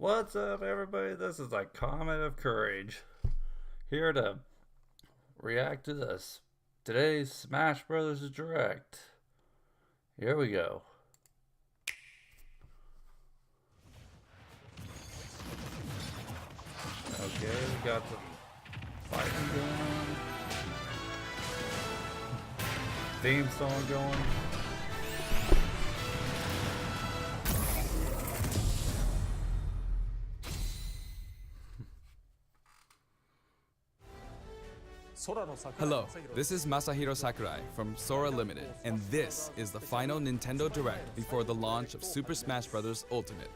What's up, everybody? This is like Comet of Courage, here to react to this today's Smash Brothers Direct. Here we go. Okay, we got some fighting going on. Theme song going. Hello, this is Masahiro Sakurai from Sora Limited, and this is the final Nintendo Direct before the launch of Super Smash Bros. Ultimate.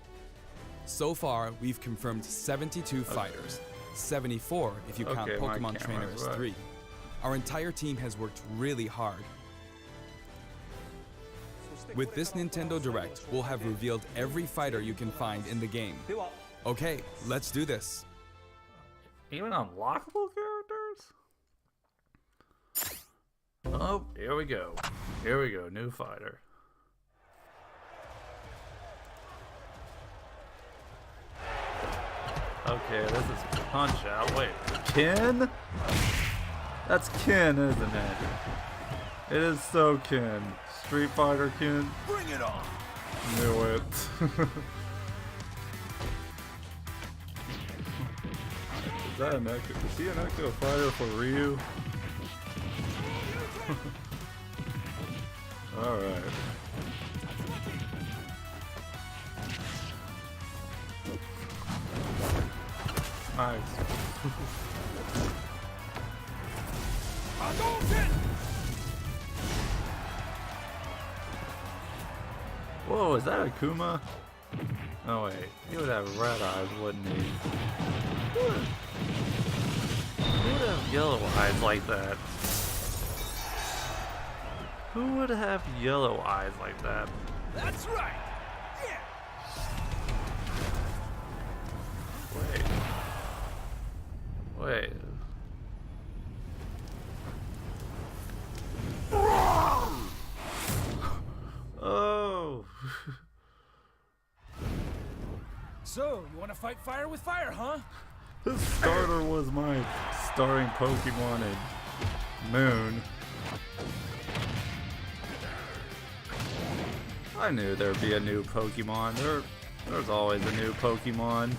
So far, we've confirmed 72 fighters, 74 if you count Pokemon Trainer as 3. Our entire team has worked really hard. With this Nintendo Direct, we'll have revealed every fighter you can find in the game. Okay, let's do this. Even unlockable characters? Oh, here we go. Here we go, new fighter. Okay, this is Punch Out. Wait, Ken? That's Ken, isn't it? It is so Ken. Street Fighter Ken. Bring it on! Knew it. Is that an Echo? Is he an Echo Fighter for Ryu? Alright. Nice. Whoa, is that Akuma? Oh wait, he would have red eyes, wouldn't he? Who would have yellow eyes like that? Who would have yellow eyes like that? That's right! Yeah! Wait. Oh! So, you want to fight fire with fire, huh? This starter was my starting Pokemon in Moon. I knew there'd be a new Pokemon. There's always a new Pokemon.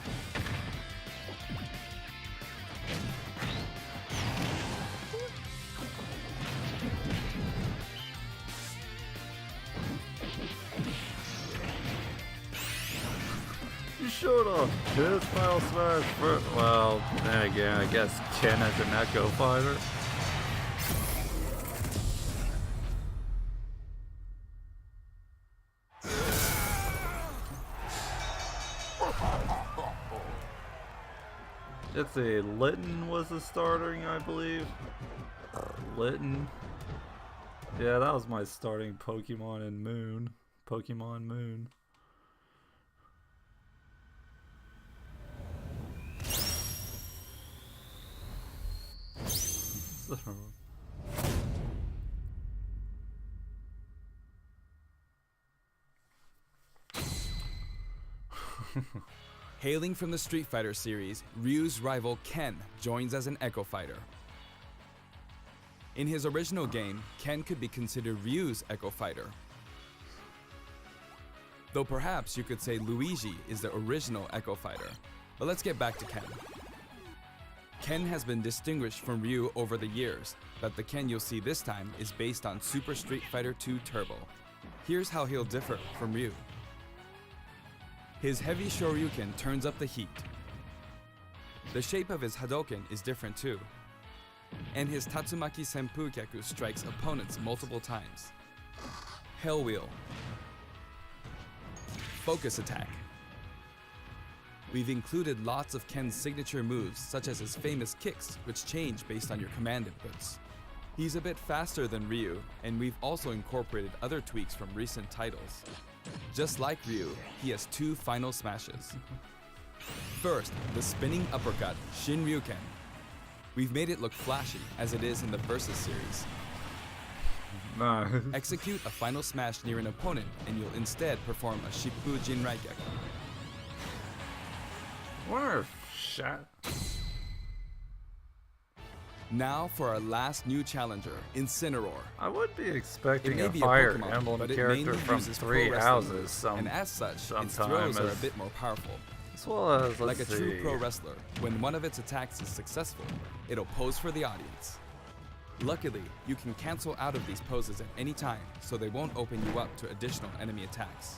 You showed off his Final Smash first. Well, then again, I guess Ken is an Echo Fighter. It's a Litten was the starting, I believe. Litten. Yeah, that was my starting Pokemon in Moon. Pokemon Moon. Hailing from the Street Fighter series, Ryu's rival Ken joins as an Echo Fighter. In his original game, Ken could be considered Ryu's Echo Fighter. Though perhaps you could say Luigi is the original Echo Fighter. But let's get back to Ken. Ken has been distinguished from Ryu over the years, but the Ken you'll see this time is based on Super Street Fighter 2 Turbo. Here's how he'll differ from Ryu. His heavy Shoryuken turns up the heat. The shape of his Hadoken is different too. And his Tatsumaki Senpukyaku strikes opponents multiple times. Hell Wheel. Focus Attack. We've included lots of Ken's signature moves, such as his famous kicks, which change based on your command inputs. He's a bit faster than Ryu, and we've also incorporated other tweaks from recent titles. Just like Ryu, he has 2 final smashes. First, the spinning uppercut, Shinryuken. We've made it look flashy, as it is in the Versus series. Nice. Execute a final smash near an opponent, and you'll instead perform a Shippu Jinraigyaku. I wonder if Shat. Now for our last new challenger, Incineroar. I would be It expecting may a be Fire a Pokemon, Emblem but it character mainly from uses Three pro wrestling Houses, moves, and as such, its sometime throws are a as- bit more powerful. as well as Like a let's true see. pro wrestler, when one of its attacks is successful, it'll pose for the audience. Luckily, you can cancel out of these poses at any time, so they won't open you up to additional enemy attacks.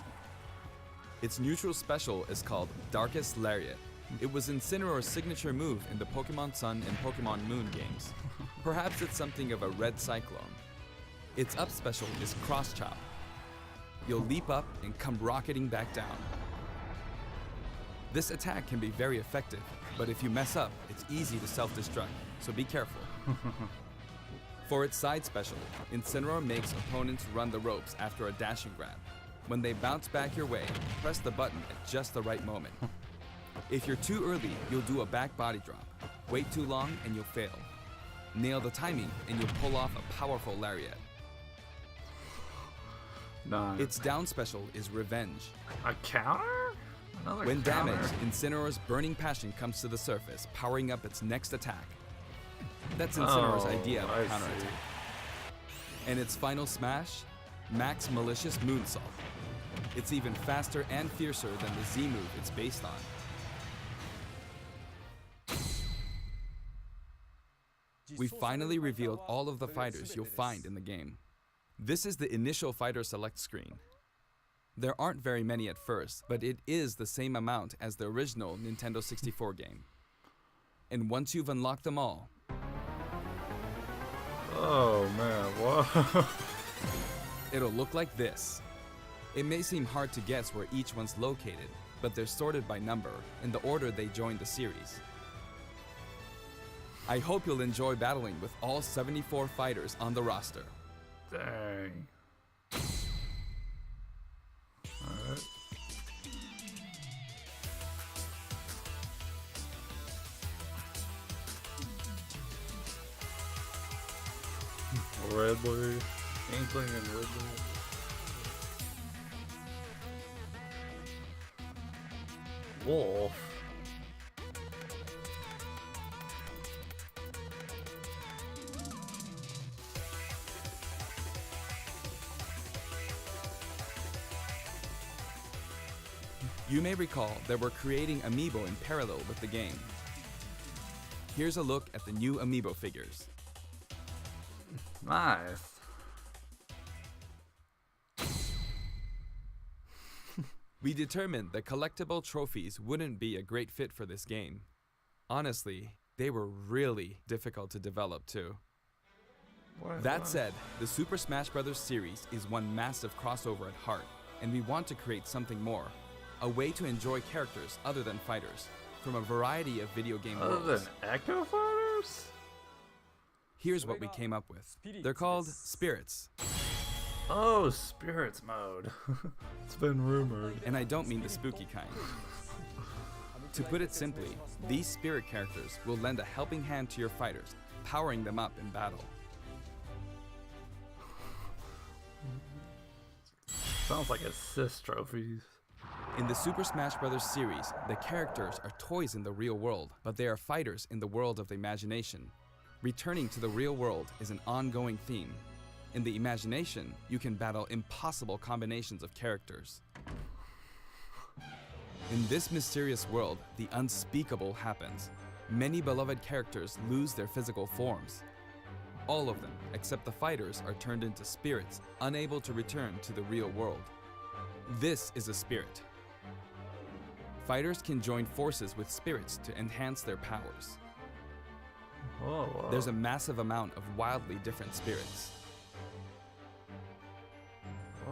Its neutral special is called Darkest Lariat. It was Incineroar's signature move in the Pokemon Sun and Pokemon Moon games. Perhaps it's something of a red cyclone. Its up special is Cross Chop. You'll leap up and come rocketing back down. This attack can be very effective, but if you mess up, it's easy to self-destruct, so be careful. For its side special, Incineroar makes opponents run the ropes after a dashing grab. When they bounce back your way, press the button at just the right moment. If you're too early, you'll do a back body drop. Wait too long and you'll fail. Nail the timing and you'll pull off a powerful lariat. Nice. Its down special is Revenge. A counter? Another When counter? damaged, Incineroar's Burning Passion comes to the surface, powering up its next attack. That's Incineroar's idea of a I counterattack. see. And its final smash? Max Malicious Moonsault. It's even faster and fiercer than the Z move it's based on. We finally revealed all of the fighters you'll find in the game. This is the initial fighter select screen. There aren't very many at first, but it is the same amount as the original Nintendo 64 game. And once you've unlocked them all, Oh man, whoa. it'll look like this. It may seem hard to guess where each one's located, but they're sorted by number in the order they joined the series. I hope you'll enjoy battling with all 74 fighters on the roster. Dang. Alright. Ridley. Inkling and Ridley. Wolf. You may recall that we're creating Amiibo in parallel with the game. Here's a look at the new Amiibo figures. Nice. We determined that collectible trophies wouldn't be a great fit for this game. Honestly, they were really difficult to develop too. That said, the Super Smash Bros. Series is one massive crossover at heart, and we want to create something more. A way to enjoy characters other than fighters, from a variety of video game Other worlds. than Echo Fighters? Here's what we came up with. They're called Spirits. Oh, Spirits mode. It's been rumored. And I don't mean the spooky kind. To put it simply, these spirit characters will lend a helping hand to your fighters, powering them up in battle. Sounds like assist trophies. In the Super Smash Bros. Series, the characters are toys in the real world, but they are fighters in the world of the imagination. Returning to the real world is an ongoing theme. In the imagination, you can battle impossible combinations of characters. In this mysterious world, the unspeakable happens. Many beloved characters lose their physical forms. All of them, except the fighters, are turned into spirits, unable to return to the real world. This is a spirit. Fighters can join forces with spirits to enhance their powers. Oh, There's a massive amount of wildly different spirits.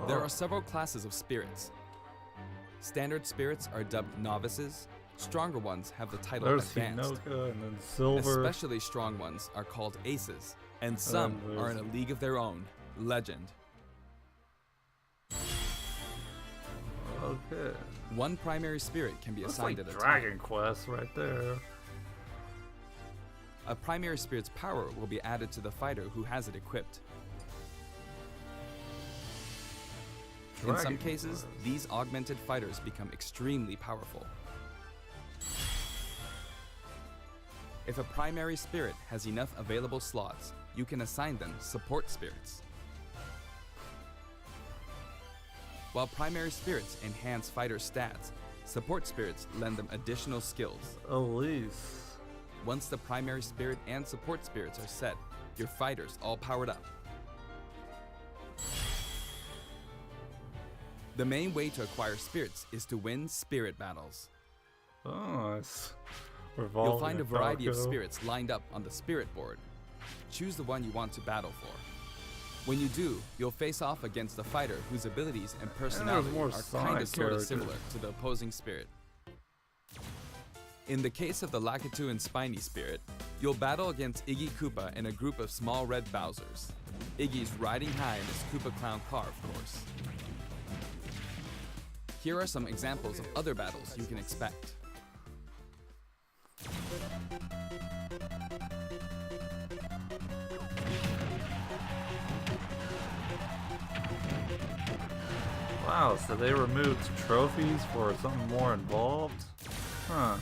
There are several classes of spirits. Standard spirits are dubbed novices. Stronger ones have the title There's advanced. Hinoka and then Silver. Especially strong ones are called aces, and some then are in a there's- league of their own, legend. Okay. One primary spirit can be That's assigned like at a Dragon time. Quest right there. A primary spirit's power will be added to the fighter who has it equipped. In some Dragon cases, Quest. these augmented fighters become extremely powerful. If a primary spirit has enough available slots, you can assign them support spirits. While primary spirits enhance fighter stats, support spirits lend them additional skills. Elise. Once the primary spirit and support spirits are set, your fighters all powered up. The main way to acquire spirits is to win spirit battles. Oh, it's You'll find a variety of Falco. spirits lined up on the spirit board. Choose the one you want to battle for. When you do, you'll face off against a fighter whose abilities and personality more are Sonic kinda sorta characters. similar to the opposing spirit. In the case of the Lakitu and Spiny spirit, you'll battle against Iggy Koopa and a group of small red Bowsers. Iggy's riding high in his Koopa Clown car, of course. Here are some examples of other battles you can expect. Wow, so they removed trophies for something more involved? Huh.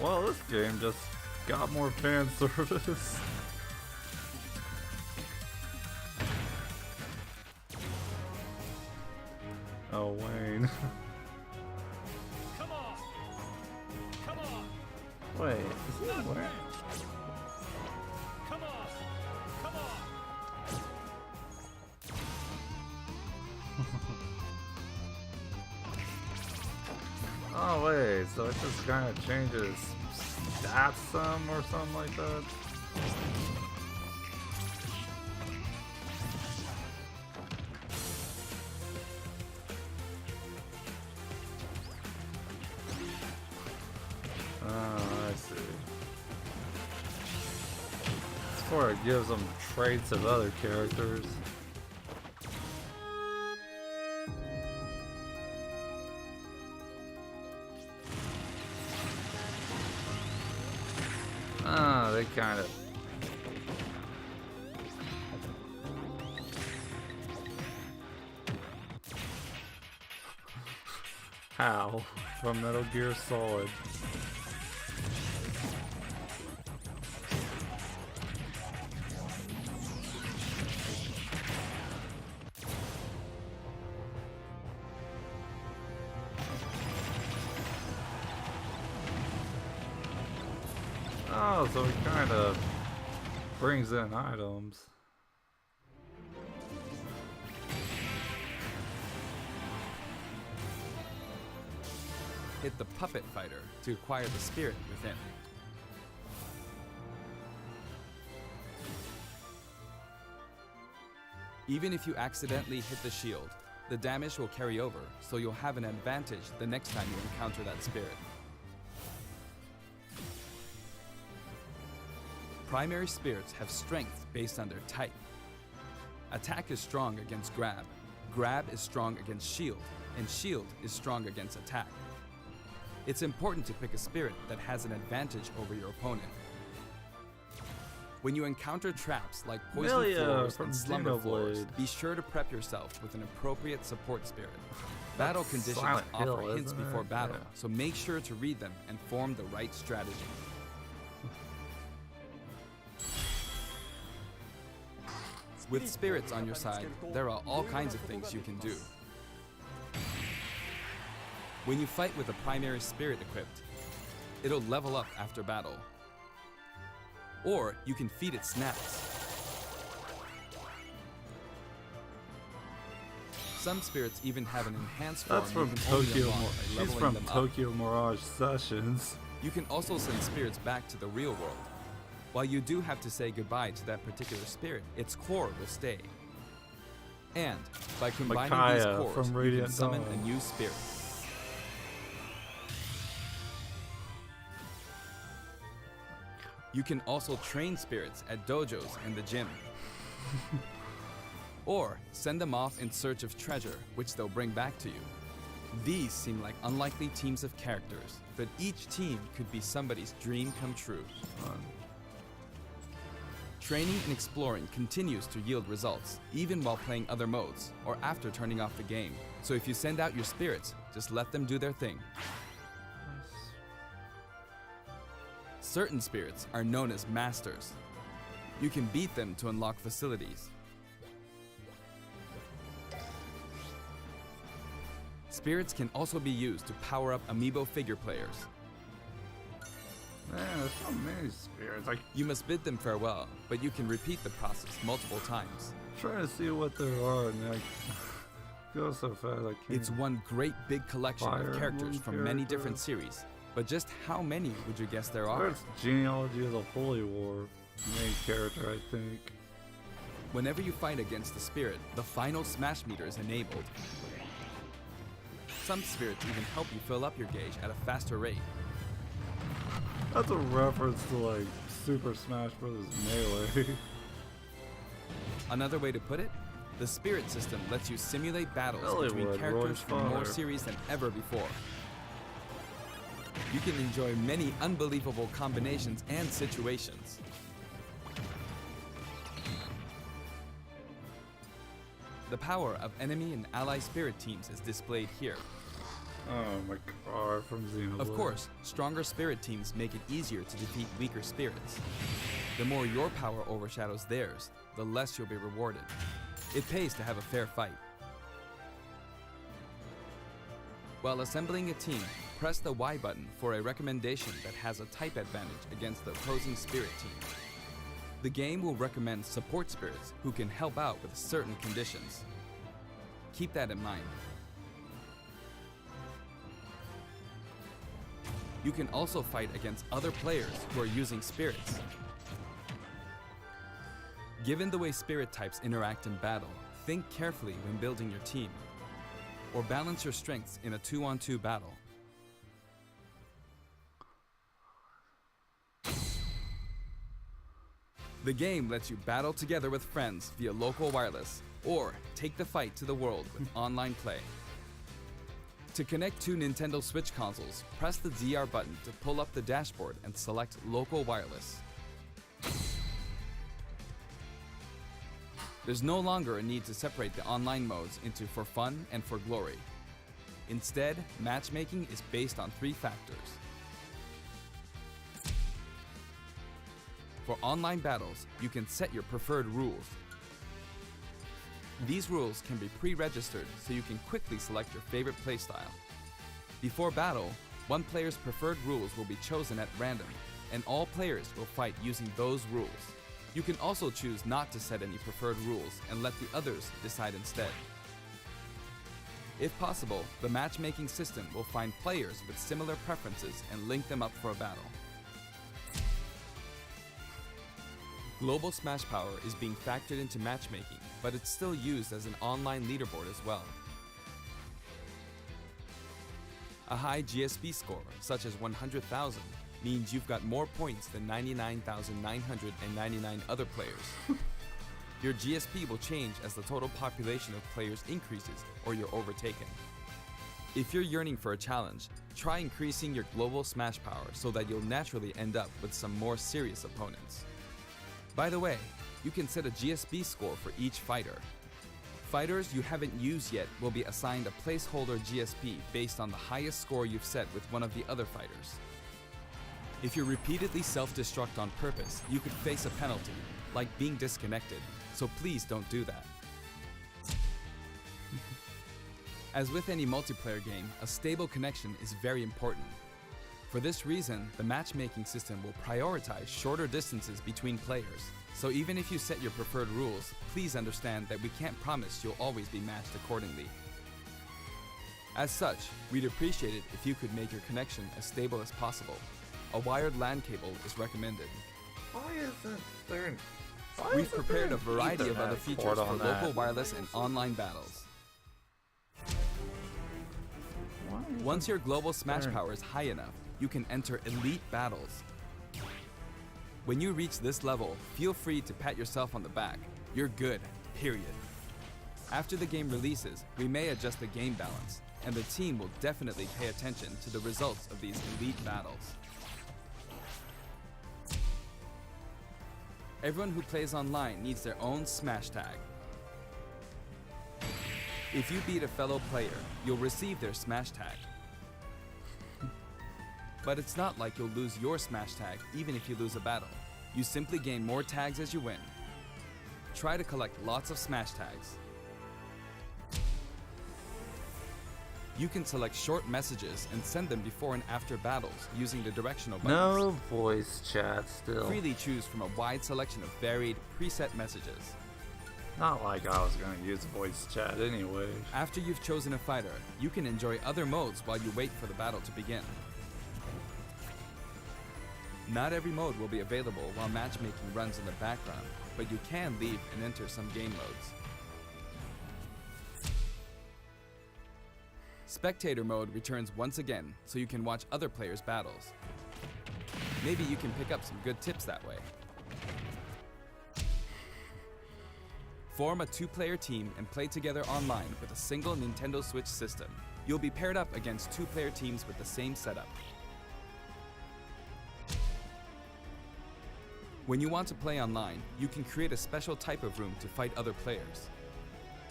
Well, this game just got more fan service. Oh, Wayne. Come on! Come on! Wait, is it Wayne? Come on! Come on! Oh wait, so it just kind of changes stats some or something like that? Oh, I see. Or it gives them traits of other characters. Ah, they kind of. How? From Metal Gear Solid. Oh, so he kind of brings in items. Hit the Puppet Fighter to acquire the spirit within. Even if you accidentally hit the shield, the damage will carry over, so you'll have an advantage the next time you encounter that spirit. Primary spirits have strength based on their type. Attack is strong against grab, grab is strong against shield, and shield is strong against attack. It's important to pick a spirit that has an advantage over your opponent. When you encounter traps like poison Melia floors from and slumber floors, Xenoblade. be sure to prep yourself with an appropriate support spirit. Battle That's conditions Silent offer Hill, hints isn't before it? battle, Yeah. so make sure to read them and form the right strategy. With spirits on your side, there are all kinds of things you can do. When you fight with a primary spirit equipped, it'll level up after battle. Or you can feed it snacks. Some spirits even have an enhanced form That's you from can only Tokyo. unlock by She's leveling from them up. Tokyo Mirage Sessions. You can also send spirits back to the real world. While you do have to say goodbye to that particular spirit, its core will stay. And by combining these Micaiah cores, from you can Radiant summon Dawn. a new spirit. You can also train spirits at dojos and the gym. Or send them off in search of treasure, which they'll bring back to you. These seem like unlikely teams of characters, but each team could be somebody's dream come true. Training and exploring continues to yield results, even while playing other modes, or after turning off the game. So if you send out your spirits, Just let them do their thing. Certain spirits are known as masters. You can beat them to unlock facilities. Spirits can also be used to power up amiibo figure players. Man, there's so many spirits. You must bid them farewell, but you can repeat the process multiple times. Trying to see what there are, and like go so fast I can't. It's one great big collection Fire of characters Moon from many different characters. series. But just how many would you guess there are? There's Genealogy of the Holy War, main character, I think. Whenever you fight against the spirit, the final smash meter is enabled. Some spirits even help you fill up your gauge at a faster rate. That's a reference to like Super Smash Bros. Melee. Another way to put it, the spirit system lets you simulate battles Hollywood, between characters Roy's from more father. series than ever before. You can enjoy many unbelievable combinations and situations. The power of enemy and ally spirit teams is displayed here. Oh my god, from Xenoblade. Of course, stronger spirit teams make it easier to defeat weaker spirits. The more your power overshadows theirs, the less you'll be rewarded. It pays to have a fair fight. While assembling a team, press the Y button for a recommendation that has a type advantage against the opposing spirit team. The game will recommend support spirits who can help out with certain conditions. Keep that in mind. You can also fight against other players who are using spirits. Given the way spirit types interact in battle, think carefully when building your team, or balance your strengths in a 2-on-2 battle. The game lets you battle together with friends via local wireless, or take the fight to the world with online play. To connect two Nintendo Switch consoles, press the ZR button to pull up the dashboard and select local wireless. There's no longer a need to separate the online modes into for fun and for glory. Instead, matchmaking is based on 3 factors. For online battles, you can set your preferred rules. These rules can be pre-registered so you can quickly select your favorite playstyle. Before battle, one player's preferred rules will be chosen at random, and all players will fight using those rules. You can also choose not to set any preferred rules and let the others decide instead. If possible, the matchmaking system will find players with similar preferences and link them up for a battle. Global Smash Power is being factored into matchmaking, but it's still used as an online leaderboard as well. A high GSP score, such as 100,000, means you've got more points than 99,999 other players. Your GSP will change as the total population of players increases or you're overtaken. If you're yearning for a challenge, try increasing your global Smash Power so that you'll naturally end up with some more serious opponents. By the way, you can set a GSP score for each fighter. Fighters you haven't used yet will be assigned a placeholder GSP based on the highest score you've set with one of the other fighters. If you repeatedly self-destruct on purpose, you could face a penalty, like being disconnected, so please don't do that. As with any multiplayer game, a stable connection is very important. For this reason, the matchmaking system will prioritize shorter distances between players. So even if you set your preferred rules, please understand that we can't promise you'll always be matched accordingly. As such, we'd appreciate it if you could make your connection as stable as possible. A wired LAN cable is recommended. Why isn't there? We've prepared a variety of other features for local wireless and online battles. Once your global Smash Power is high enough, you can enter Elite Battles. When you reach this level, feel free to pat yourself on the back. You're good, period. After the game releases, we may adjust the game balance, and the team will definitely pay attention to the results of these Elite Battles. Everyone who plays online needs their own Smash Tag. If you beat a fellow player, you'll receive their Smash Tag. But it's not like you'll lose your Smash Tag even if you lose a battle. You simply gain more tags as you win. Try to collect lots of Smash Tags. You can select short messages and send them before and after battles using the directional buttons. No voice chat still. Freely choose from a wide selection of varied, preset messages. Not like I was gonna use voice chat anyway. After you've chosen a fighter, you can enjoy other modes while you wait for the battle to begin. Not every mode will be available while matchmaking runs in the background, but you can leave and enter some game modes. Spectator mode returns once again, so you can watch other players' battles. Maybe you can pick up some good tips that way. Form a 2-player team and play together online with a single Nintendo Switch system. You'll be paired up against 2-player teams with the same setup. When you want to play online, you can create a special type of room to fight other players.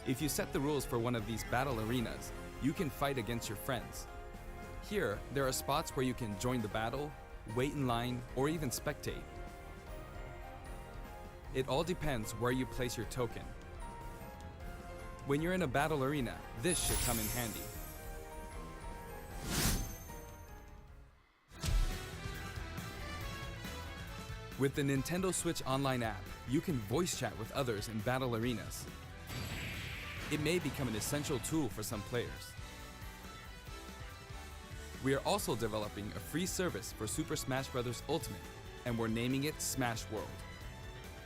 If you set the rules for one of these battle arenas, you can fight against your friends. Here, there are spots where you can join the battle, wait in line, or even spectate. It all depends where you place your token. When you're in a battle arena, this should come in handy. With the Nintendo Switch Online app, you can voice chat with others in battle arenas. It may become an essential tool for some players. We are also developing a free service for Super Smash Bros. Ultimate, and we're naming it Smash World.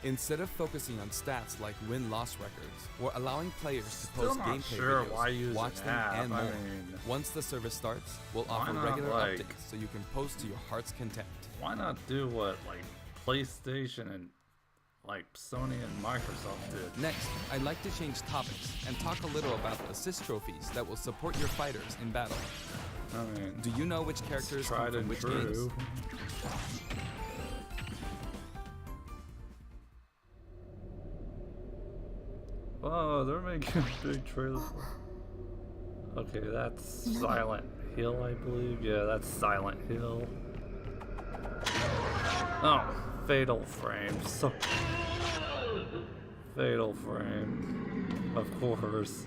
Instead of focusing on stats like win-loss records, or allowing players to post not gameplay sure videos, why use watch an them app. and more. I mean, Once the service starts, we'll why offer not, regular like- updates so you can post to your heart's content. Why not do what like PlayStation and like Sony and Microsoft did? Next, I'd like to change topics and talk a little about assist trophies that will support your fighters in battle. I mean, Do you know which characters come tried from and which true. games? Oh, they're making a big trailer for. Okay, that's Silent Hill, I believe. Yeah, that's Silent Hill. Oh, Fatal Frame. So Fatal Frame, of course.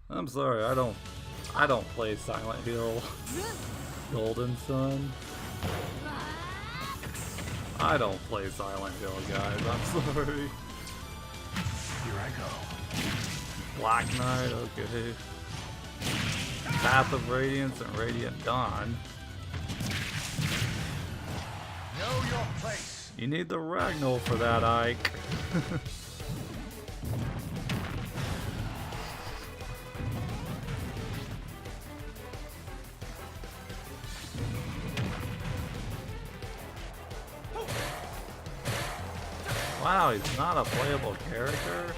I'm sorry, I don't play Silent Hill. Golden Sun. I don't play Silent Hill, guys. I'm sorry. Here I go. Black Knight, okay. Path of Radiance and Radiant Dawn. Know your place. You need the Ragnall for that, Ike. Wow, he's not a playable character?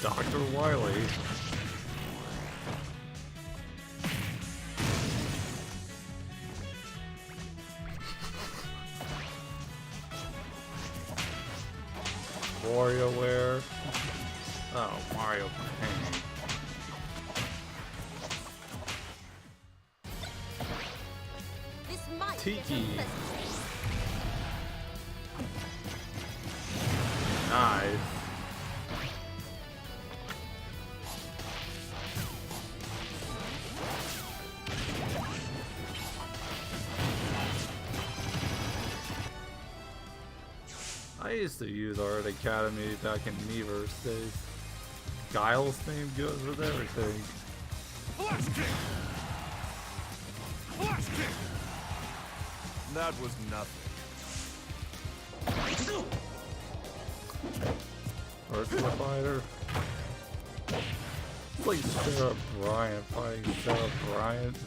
Dr. Wily. WarioWare. Oh, Mario Paint. This might Tiki. get unpleasant. Nice. I used to use Art Academy back in Miiverse days. Guile's theme goes with everything. Blast kick. Blast kick. That was nothing. Virtua Fighter. It's like Sarah Bryant fighting Sarah Bryant.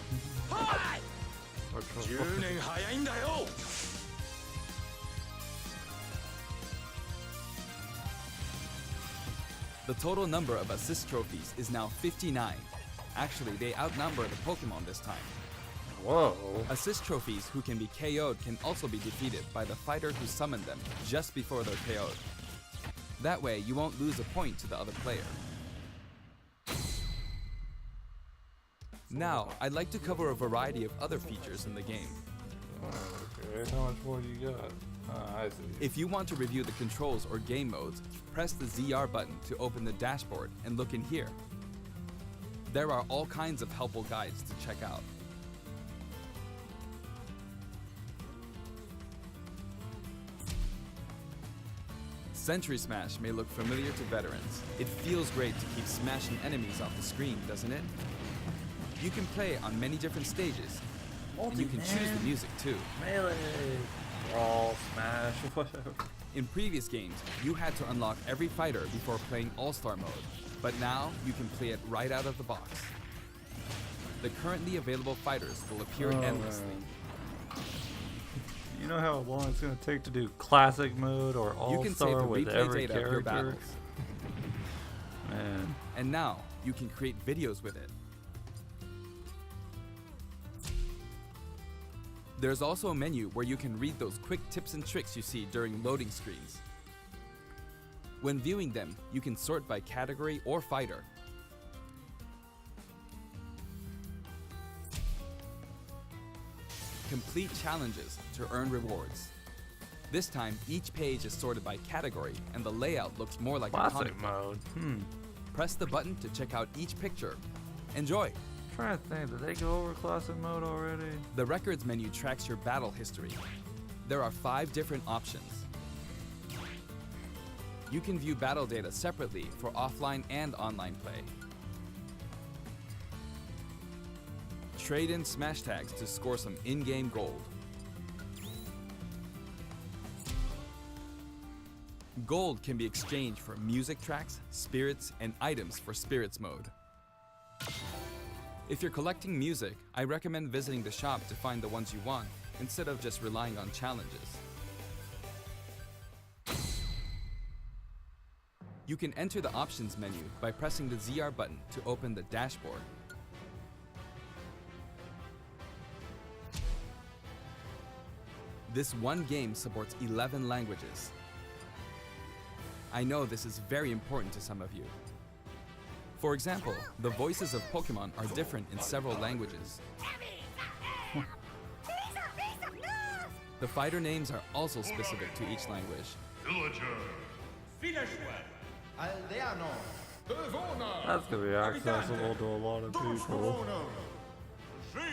Virtua 10年早いんだよ。 The total number of assist trophies is now 59. Actually, they outnumber the Pokemon this time. Whoa. Assist trophies who can be KO'd can also be defeated by the fighter who summoned them just before they're KO'd. That way, you won't lose a point to the other player. Now, I'd like to cover a variety of other features in the game. Okay, how much more do you got? I see. If you want to review the controls or game modes, press the ZR button to open the dashboard and look in here. There are all kinds of helpful guides to check out. Century Smash may look familiar to veterans. It feels great to keep smashing enemies off the screen, doesn't it? You can play on many different stages, and you can choose the music too. Melee, brawl, smash, whatever. In previous games, you had to unlock every fighter before playing All-Star mode, but now you can play it right out of the box. The currently available fighters will appear endlessly. Man. You know how long it's going to take to do classic mode or You can save all-star the with replay every data of your character? battles. Man. And now, you can create videos with it. There's also a menu where you can read those quick tips and tricks you see during loading screens. When viewing them, you can sort by category or fighter. Complete challenges to earn rewards. This time, each page is sorted by category and the layout looks more like a comic. Classic mode. Press the button to check out each picture. Enjoy! I'm trying to think, did they go over classic mode already? The records menu tracks your battle history. There are 5 different options. You can view battle data separately for offline and online play. Trade in smash tags to score some in-game gold. Gold can be exchanged for music tracks, spirits, and items for spirits mode. If you're collecting music, I recommend visiting the shop to find the ones you want, instead of just relying on challenges. You can enter the options menu by pressing the ZR button to open the dashboard. This one game supports 11 languages. I know this is very important to some of you. For example, the voices of Pokemon are different in several languages. The fighter names are also specific to each language. That's going to be accessible to a lot of people.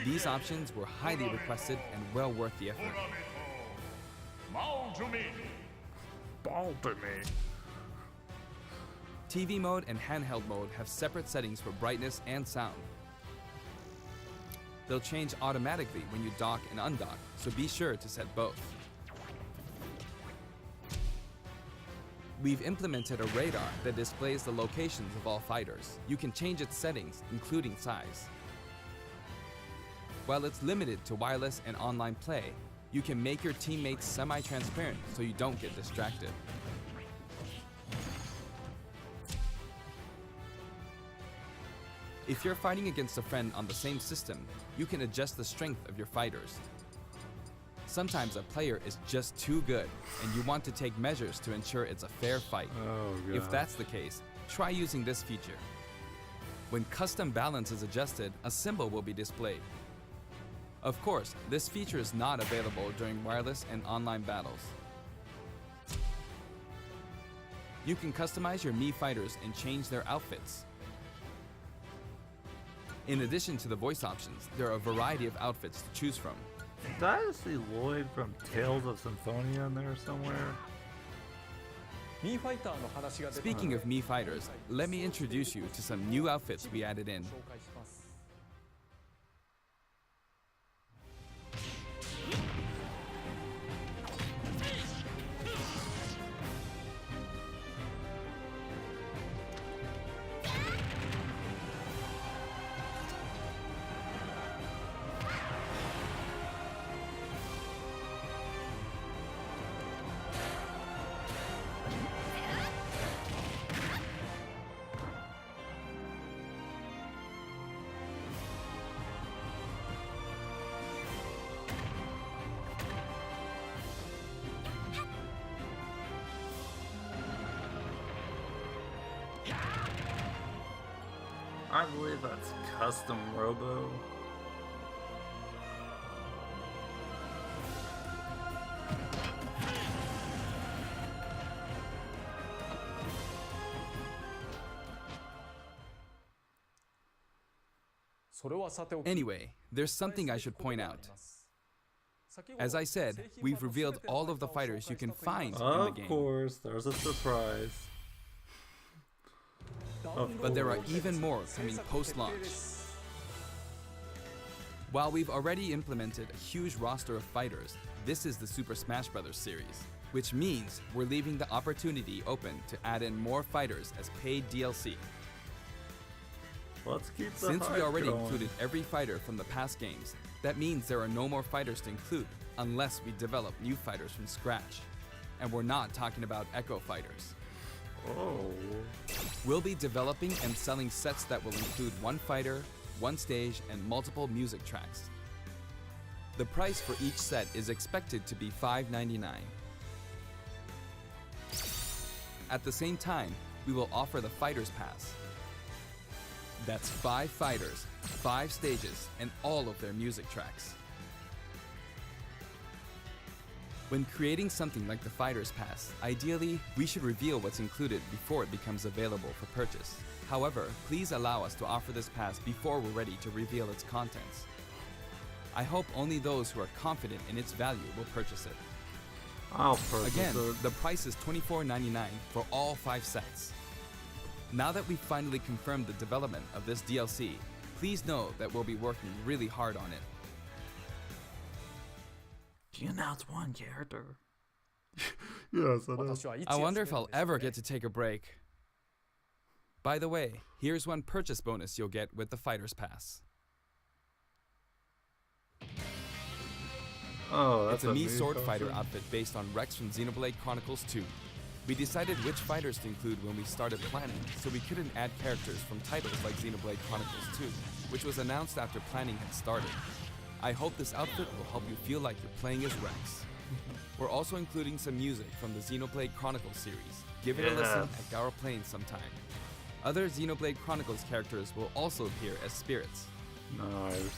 These options were highly requested and well worth the effort. Ball to me. TV mode and handheld mode have separate settings for brightness and sound. They'll change automatically when you dock and undock, so be sure to set both. We've implemented a radar that displays the locations of all fighters. You can change its settings, including size. While it's limited to wireless and online play, you can make your teammates semi-transparent so you don't get distracted. If you're fighting against a friend on the same system, you can adjust the strength of your fighters. Sometimes a player is just too good, and you want to take measures to ensure it's a fair fight. Oh, God. If that's the case, try using this feature. When custom balance is adjusted, a symbol will be displayed. Of course, this feature is not available during wireless and online battles. You can customize your Mii fighters and change their outfits. In addition to the voice options, there are a variety of outfits to choose from. Did I see Lloyd from Tales of Symphonia in there somewhere? Speaking of Mii fighters, let me introduce you to some new outfits we added in. I believe that's custom Robo. Anyway, there's something I should point out. As I said, we've revealed all of the fighters you can find in the Of game. course, there's a surprise. But there are even more coming post-launch. While we've already implemented a huge roster of fighters, this is the Super Smash Bros. Series, which means we're leaving the opportunity open to add in more fighters as paid DLC. Let's keep the Since we hype already going. included every fighter from the past games, that means there are no more fighters to include unless we develop new fighters from scratch. And we're not talking about Echo fighters. Oh. We'll be developing and selling sets that will include one fighter, one stage, and multiple music tracks. The price for each set is expected to be $5.99. At the same time, we will offer the Fighters Pass. That's 5 fighters, 5 stages, and all of their music tracks. When creating something like the Fighters Pass, ideally, we should reveal what's included before it becomes available for purchase. However, please allow us to offer this pass before we're ready to reveal its contents. I hope only those who are confident in its value will purchase it. I'll purchase Again, it. the price is $24.99 for all 5 sets. Now that we've finally confirmed the development of this DLC, please know that we'll be working really hard on it. You announced one character. Yes, it is. I wonder if I'll ever get to take a break. By the way, here's one purchase bonus you'll get with the Fighters Pass. Oh, It's that's a new Mii Sword costume. Fighter outfit based on Rex from Xenoblade Chronicles 2. We decided which fighters to include when we started planning, so we couldn't add characters from titles like Xenoblade Chronicles 2, which was announced after planning had started. I hope this outfit will help you feel like you're playing as Rex. We're also including some music from the Xenoblade Chronicles series. Give it a listen Yes. at Garo Plain sometime. Other Xenoblade Chronicles characters will also appear as spirits. Nice.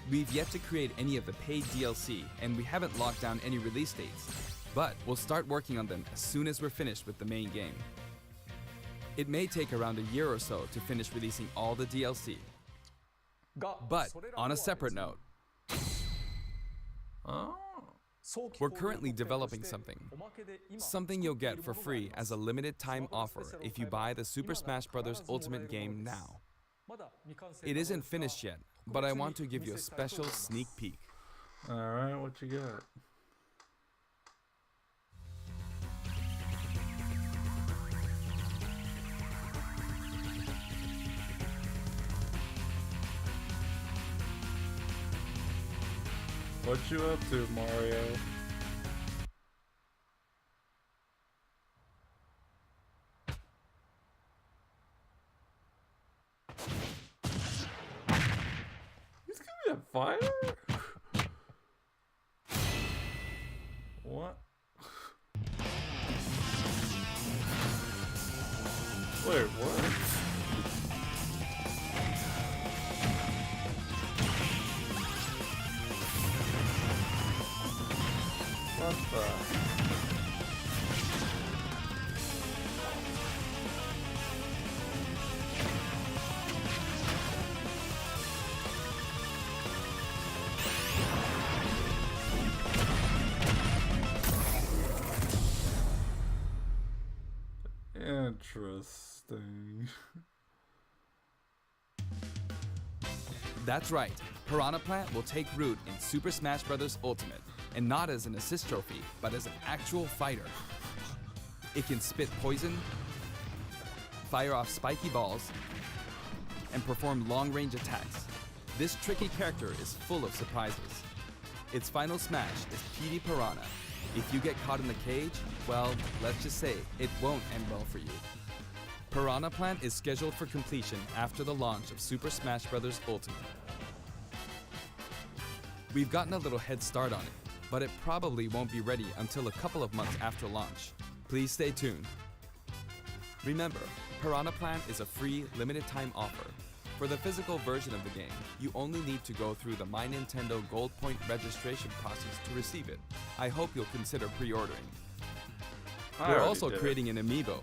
We've yet to create any of the paid DLC, and we haven't locked down any release dates, but we'll start working on them as soon as we're finished with the main game. It may take around a year or so to finish releasing all the DLC. But on a separate note, Oh. we're currently developing something you'll get for free as a limited time offer if you buy the Super Smash Bros. Ultimate game now. It isn't finished yet, but I want to give you a special sneak peek. Alright, what you got? What you up to, Mario? He's gonna be a fighter? What? Wait, what? What the? Interesting. That's right, Piranha Plant will take root in Super Smash Bros. Ultimate, and not as an assist trophy, but as an actual fighter. It can spit poison, fire off spiky balls, and perform long-range attacks. This tricky character is full of surprises. Its final smash is PD Piranha. If you get caught in the cage, well, let's just say it won't end well for you. Piranha Plant is scheduled for completion after the launch of Super Smash Bros. Ultimate. We've gotten a little head start on it, but it probably won't be ready until a couple of months after launch. Please stay tuned. Remember, Piranha Plant is a free, limited time offer. For the physical version of the game, you only need to go through the My Nintendo Gold Point registration process to receive it. I hope you'll consider pre-ordering. We're also creating an amiibo.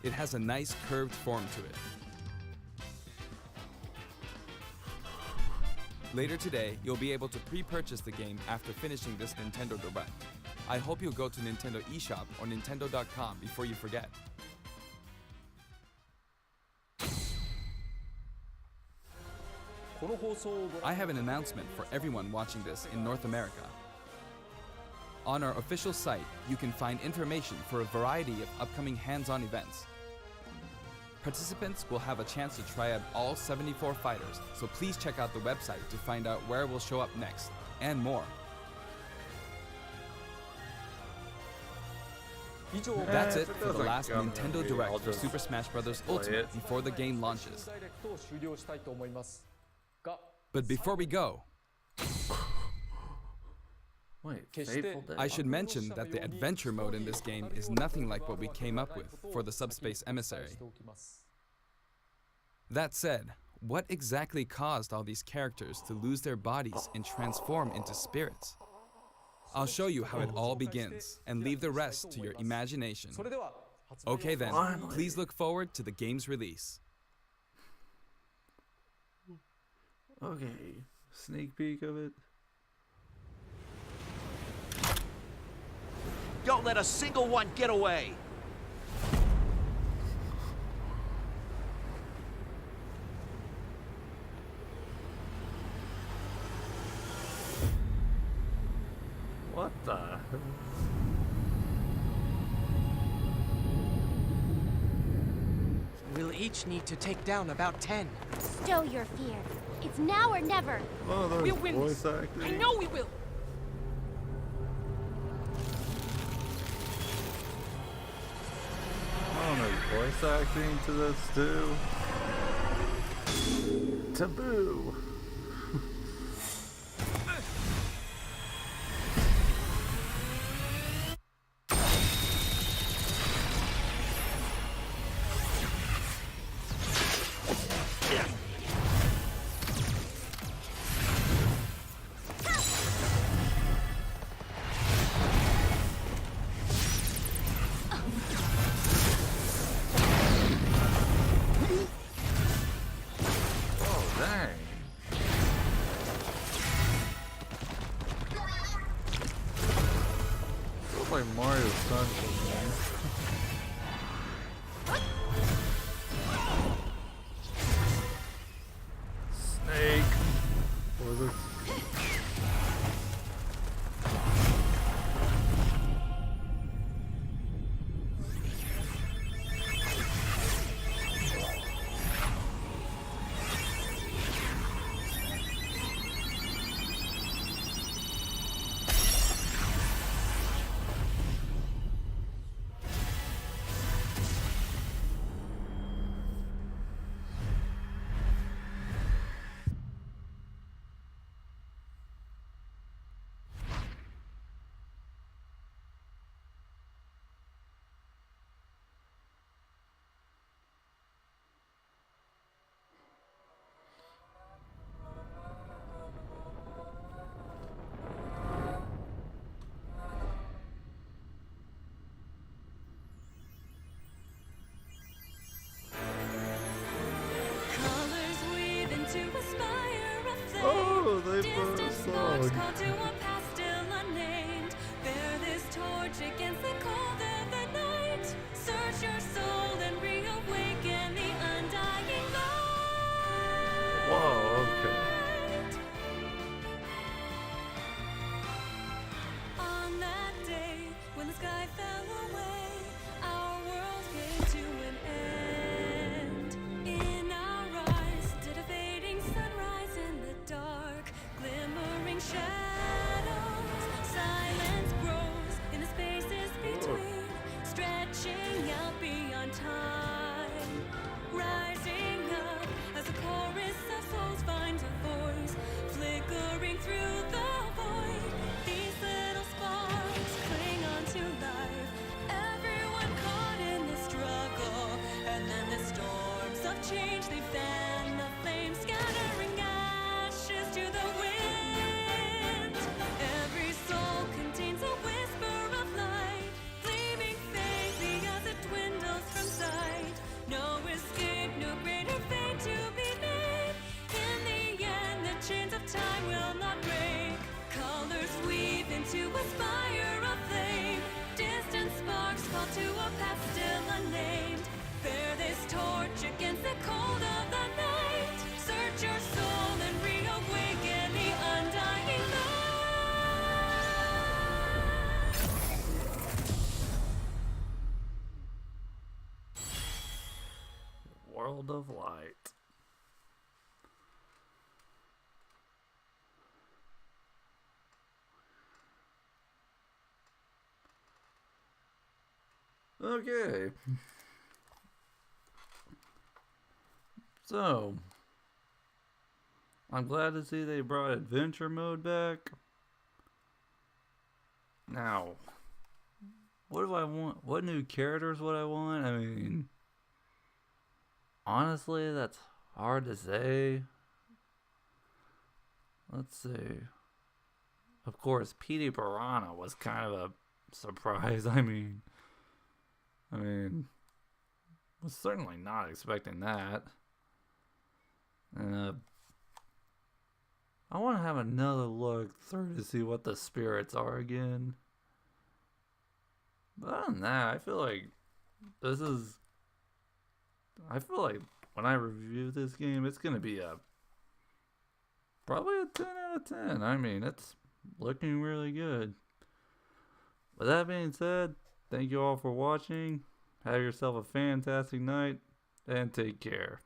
It has a nice curved form to it. Later today, you'll be able to pre-purchase the game after finishing this Nintendo Direct. I hope you'll go to Nintendo eShop or Nintendo.com before you forget. I have an announcement for everyone watching this in North America. On our official site, you can find information for a variety of upcoming hands-on events. Participants will have a chance to try out all 74 fighters, so please check out the website to find out where we'll show up next, and more. That's it for the last Nintendo Direct for Super Smash Bros. Ultimate before the game launches. But before we go, Wait, Fateful Day? I should mention that the adventure mode in this game is nothing like what we came up with for the Subspace Emissary. That said, what exactly caused all these characters to lose their bodies and transform into spirits? I'll show you how it all begins, and leave the rest to your imagination. Okay then, please look forward to the game's release. Okay, sneak peek of it. Don't let a single one get away! What the? We'll each need to take down about 10. Stow your fear. It's now or never. Oh, there's We'll win voice this. acting. I know we will. Oh, there's voice acting to this too. Taboo. Dang. Feels like Mario's Sunshine, man. Snake. What was it? Colors weave into a spire of flame. Oh, they put a Distant sparks song. call to a past still unnamed. Bear this torch against the cold of the night. Search your soul and reawaken the undying light. Whoa, okay. On that day, when the sky fell away, our world came to an end. In our eyes, did a fading sunrise in the dark, glimmering shadows. Silence grows in the spaces between. light. Okay. So, I'm glad to see they brought adventure mode back. Now, what do I want? What new characters would I want? I mean, honestly, that's hard to say. Let's see. Of course, Petey Piranha was kind of a surprise. I mean, was certainly not expecting that. And I want to have another look through to see what the spirits are again. But other than that, I feel like when I review this game, it's going to be probably a 10 out of 10. I mean, it's looking really good. With that being said, thank you all for watching. Have yourself a fantastic night and take care.